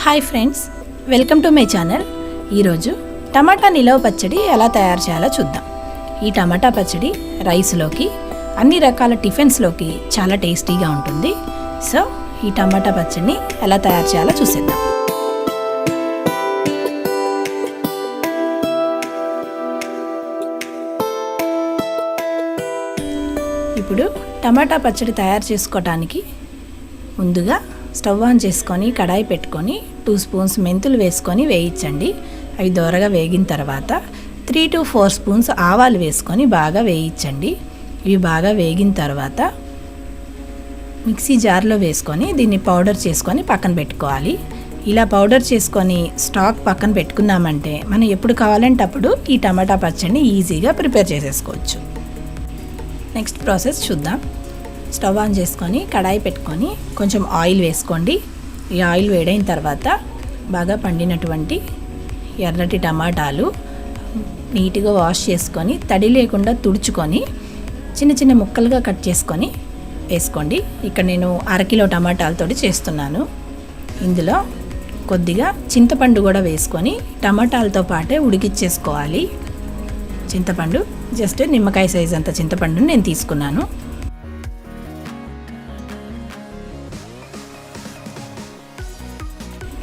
Hi friends, welcome to my channel. ఈరోజు టమాటా నిలవ పచ్చడి ఎలా తయారు చేయాలో చూద్దాం. ఈ టమాటా పచ్చడి రైస్లోకి, అన్ని రకాల టిఫిన్స్లోకి చాలా టేస్టీగా ఉంటుంది. సో ఈ టమాటా పచ్చడిని ఎలా తయారు చేయాలో చూసేద్దాం. ఇప్పుడు టమాటా పచ్చడి తయారు చేసుకోవడానికి ముందుగా స్టవ్ ఆన్ చేసుకొని కడాయి పెట్టుకొని 2 స్పూన్స్ మెంతులు వేసుకొని వేయించండి. అవి దోరగా వేగిన తర్వాత 3 to 4 స్పూన్స్ ఆవాలు వేసుకొని బాగా వేయించండి. ఇవి బాగా వేగిన తర్వాత మిక్సీ జార్లో వేసుకొని దీన్ని పౌడర్ చేసుకొని పక్కన పెట్టుకోవాలి. ఇలా పౌడర్ చేసుకొని స్టాక్ పక్కన పెట్టుకున్నామంటే మనం ఎప్పుడు కావాలంటే అప్పుడు ఈ టమాటా పచ్చడిని ఈజీగా ప్రిపేర్ చేసేసుకోవచ్చు. నెక్స్ట్ ప్రాసెస్ చూద్దాం. స్టవ్ ఆన్ చేసుకొని కడాయి పెట్టుకొని కొంచెం ఆయిల్ వేసుకోండి. ఈ ఆయిల్ వేడైన తర్వాత బాగా పండినటువంటి ఎర్రటి టమాటాలు నీట్గా వాష్ చేసుకొని తడి లేకుండా తుడుచుకొని చిన్న చిన్న ముక్కలుగా కట్ చేసుకొని వేసుకోండి. ఇక్కడ నేను 1/2 కిలో టమాటాలతోటి చేస్తున్నాను. ఇందులో కొద్దిగా చింతపండు కూడా వేసుకొని టమాటాలతో పాటే ఉడికిచ్చేసుకోవాలి. చింతపండు జస్ట్ నిమ్మకాయ సైజ్ అంత చింతపండుని నేను తీసుకున్నాను.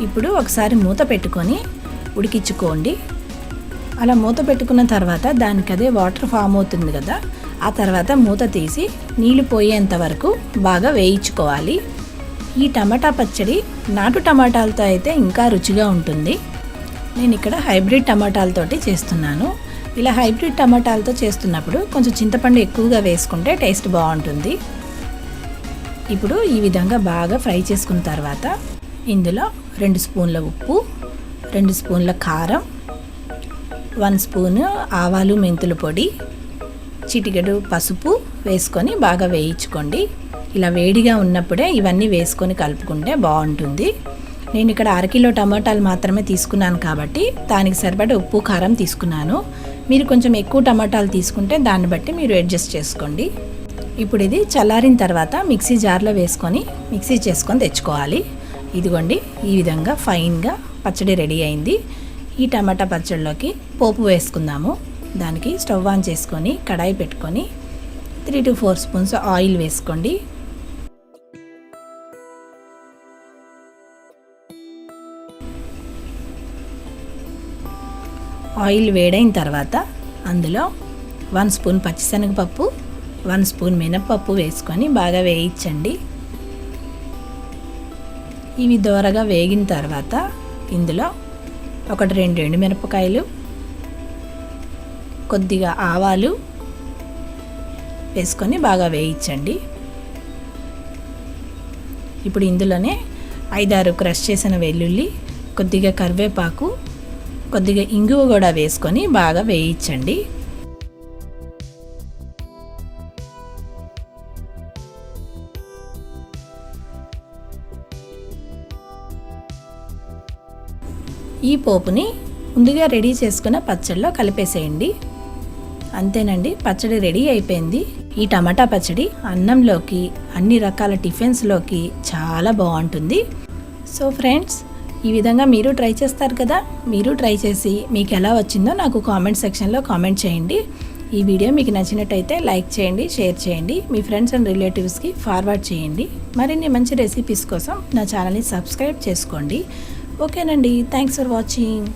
ఇప్పుడు ఒకసారి మూత పెట్టుకొని ఉడికించుకోండి. అలా మూత పెట్టుకున్న తర్వాత దానికి అదే వాటర్ ఫామ్ అవుతుంది కదా, ఆ తర్వాత మూత తీసి నీళ్లు పోయేంత వరకు బాగా వేయించుకోవాలి. ఈ టమాటా పచ్చడి నాటు టమాటాలతో అయితే ఇంకా రుచిగా ఉంటుంది. నేను ఇక్కడ హైబ్రిడ్ టమాటాలతోటి చేస్తున్నాను. ఇలా హైబ్రిడ్ టమాటాలతో చేస్తున్నప్పుడు కొంచెం చింతపండు ఎక్కువగా వేసుకుంటే టేస్ట్ బాగుంటుంది. ఇప్పుడు ఈ విధంగా బాగా ఫ్రై చేసుకున్న తర్వాత ఇందులో 2 స్పూన్ల ఉప్పు, 2 స్పూన్ల కారం, 1 స్పూన్ ఆవాలు మెంతుల పొడి, చిటికెడు పసుపు వేసుకొని బాగా వేయించుకోండి. ఇలా వేడిగా ఉన్నప్పుడే ఇవన్నీ వేసుకొని కలుపుకుంటే బాగుంటుంది. నేను ఇక్కడ 1/2 కిలో టమాటాలు మాత్రమే తీసుకున్నాను కాబట్టి దానికి సరిపడా ఉప్పు కారం తీసుకున్నాను. మీరు కొంచెం ఎక్కువ టమాటాలు తీసుకుంటే దాన్ని బట్టి మీరు అడ్జస్ట్ చేసుకోండి. ఇప్పుడు ఇది చల్లారిన తర్వాత మిక్సీ జార్లో వేసుకొని మిక్సీ చేసుకొని తెచ్చుకోవాలి. ఇదిగోండి, ఈ విధంగా ఫైన్గా పచ్చడి రెడీ అయింది. ఈ టమాటా పచ్చడిలోకి పోపు వేసుకుందాము. దానికి స్టవ్ ఆన్ చేసుకొని కడాయి పెట్టుకొని 3 to 4 స్పూన్స్ ఆయిల్ వేసుకోండి. ఆయిల్ వేడైన తర్వాత అందులో 1 స్పూన్ పచ్చిశనగపప్పు, 1 స్పూన్ మినప్పప్పు వేసుకొని బాగా వేయించండి. ఇవి దోరగా వేగిన తర్వాత ఇందులో 1-2 ఎండుమిరపకాయలు, కొద్దిగా ఆవాలు వేసుకొని బాగా వేయించండి. ఇప్పుడు ఇందులోనే 5-6 క్రష్ చేసిన వెల్లుల్లి, కొద్దిగా కరివేపాకు, కొద్దిగా ఇంగువ కూడా వేసుకొని బాగా వేయించండి. ఈ పోపుని ముందుగా రెడీ చేసుకున్న పచ్చడిలో కలిపేసేయండి. అంతేనండి, పచ్చడి రెడీ అయిపోయింది. ఈ టమాటా పచ్చడి అన్నంలోకి, అన్ని రకాల టిఫిన్స్లోకి చాలా బాగుంటుంది. సో ఫ్రెండ్స్, ఈ విధంగా మీరు ట్రై చేస్తారు కదా. మీరు ట్రై చేసి మీకు ఎలా వచ్చిందో నాకు కామెంట్ సెక్షన్లో కామెంట్ చేయండి. ఈ వీడియో మీకు నచ్చినట్టయితే లైక్ చేయండి, షేర్ చేయండి, మీ ఫ్రెండ్స్ అండ్ రిలేటివ్స్కి ఫార్వర్డ్ చేయండి. మరిన్ని మంచి రెసిపీస్ కోసం నా ఛానల్ని సబ్స్క్రైబ్ చేసుకోండి. ఓకేనండి, థ్యాంక్స్ ఫర్ వాచింగ్.